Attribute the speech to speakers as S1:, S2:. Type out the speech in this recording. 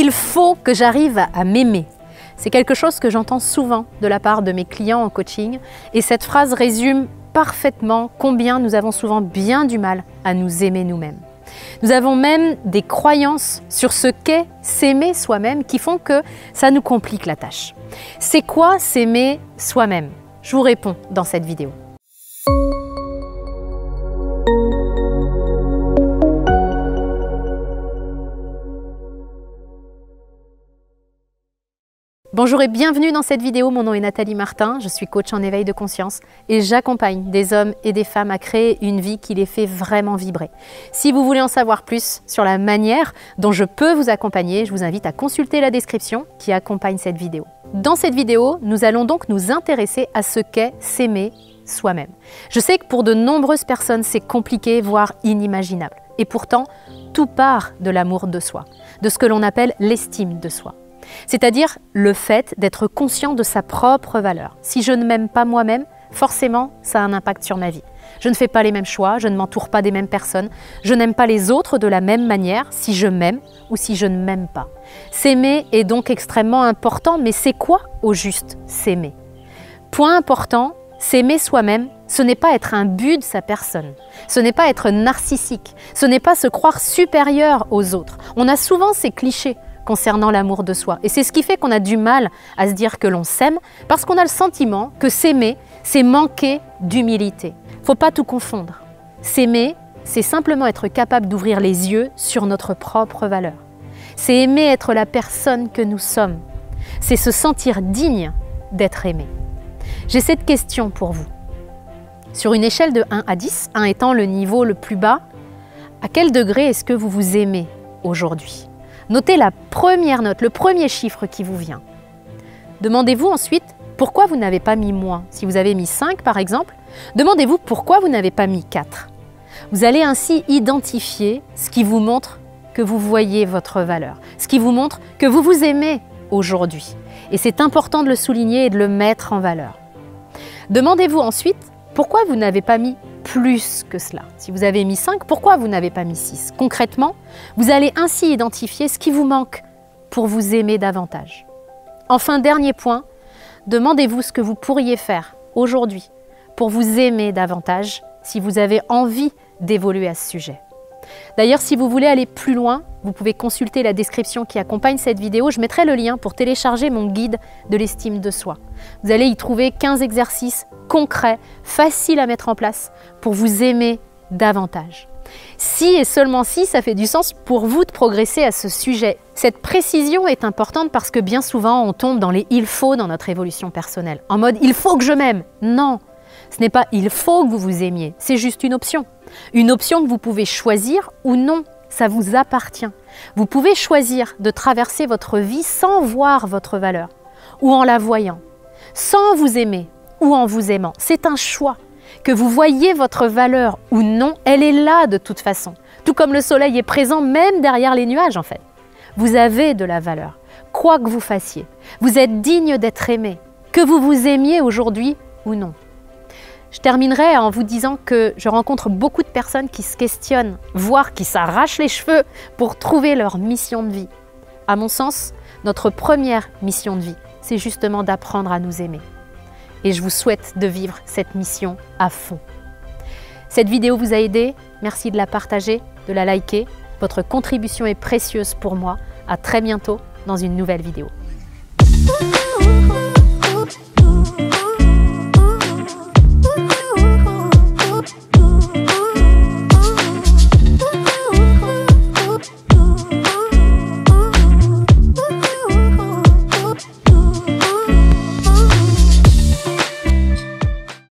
S1: Il faut que j'arrive à m'aimer. C'est quelque chose que j'entends souvent de la part de mes clients en coaching et cette phrase résume parfaitement combien nous avons souvent bien du mal à nous aimer nous-mêmes. Nous avons même des croyances sur ce qu'est s'aimer soi-même qui font que ça nous complique la tâche. C'est quoi s'aimer soi-même? Je vous réponds dans cette vidéo. Bonjour et bienvenue dans cette vidéo, mon nom est Nathalie Martin, je suis coach en éveil de conscience et j'accompagne des hommes et des femmes à créer une vie qui les fait vraiment vibrer. Si vous voulez en savoir plus sur la manière dont je peux vous accompagner, je vous invite à consulter la description qui accompagne cette vidéo. Dans cette vidéo, nous allons donc nous intéresser à ce qu'est s'aimer soi-même. Je sais que pour de nombreuses personnes, c'est compliqué, voire inimaginable. Et pourtant, tout part de l'amour de soi, de ce que l'on appelle l'estime de soi. C'est-à-dire le fait d'être conscient de sa propre valeur. Si je ne m'aime pas moi-même, forcément, ça a un impact sur ma vie. Je ne fais pas les mêmes choix, je ne m'entoure pas des mêmes personnes, je n'aime pas les autres de la même manière si je m'aime ou si je ne m'aime pas. S'aimer est donc extrêmement important, mais c'est quoi au juste s'aimer? Point important, s'aimer soi-même, ce n'est pas être un but de sa personne, ce n'est pas être narcissique, ce n'est pas se croire supérieur aux autres. On a souvent ces clichés concernant l'amour de soi. Et c'est ce qui fait qu'on a du mal à se dire que l'on s'aime, parce qu'on a le sentiment que s'aimer, c'est manquer d'humilité. Faut pas tout confondre. S'aimer, c'est simplement être capable d'ouvrir les yeux sur notre propre valeur. C'est aimer être la personne que nous sommes. C'est se sentir digne d'être aimé. J'ai cette question pour vous. Sur une échelle de 1 à 10, 1 étant le niveau le plus bas, à quel degré est-ce que vous vous aimez aujourd'hui ? Notez la première note, le premier chiffre qui vous vient. Demandez-vous ensuite pourquoi vous n'avez pas mis moins. Si vous avez mis 5 par exemple, demandez-vous pourquoi vous n'avez pas mis 4. Vous allez ainsi identifier ce qui vous montre que vous voyez votre valeur, ce qui vous montre que vous vous aimez aujourd'hui. Et c'est important de le souligner et de le mettre en valeur. Demandez-vous ensuite pourquoi vous n'avez pas mis plus que cela. Si vous avez mis 5, pourquoi vous n'avez pas mis 6? Concrètement, vous allez ainsi identifier ce qui vous manque pour vous aimer davantage. Enfin, dernier point, demandez-vous ce que vous pourriez faire aujourd'hui pour vous aimer davantage si vous avez envie d'évoluer à ce sujet. D'ailleurs, si vous voulez aller plus loin, vous pouvez consulter la description qui accompagne cette vidéo. Je mettrai le lien pour télécharger mon guide de l'estime de soi. Vous allez y trouver 15 exercices concrets, faciles à mettre en place pour vous aimer davantage. Si et seulement si ça fait du sens pour vous de progresser à ce sujet. Cette précision est importante parce que bien souvent on tombe dans les « il faut » dans notre évolution personnelle. En mode « il faut que je m'aime ». Non, ce n'est pas « il faut que vous vous aimiez », c'est juste une option. Une option que vous pouvez choisir ou non, ça vous appartient. Vous pouvez choisir de traverser votre vie sans voir votre valeur ou en la voyant, sans vous aimer ou en vous aimant. C'est un choix. Que vous voyez votre valeur ou non, elle est là de toute façon. Tout comme le soleil est présent même derrière les nuages en fait. Vous avez de la valeur, quoi que vous fassiez. Vous êtes digne d'être aimé, que vous vous aimiez aujourd'hui ou non. Je terminerai en vous disant que je rencontre beaucoup de personnes qui se questionnent, voire qui s'arrachent les cheveux pour trouver leur mission de vie. À mon sens, notre première mission de vie, c'est justement d'apprendre à nous aimer. Et je vous souhaite de vivre cette mission à fond. Cette vidéo vous a aidé, merci de la partager, de la liker. Votre contribution est précieuse pour moi. À très bientôt dans une nouvelle vidéo.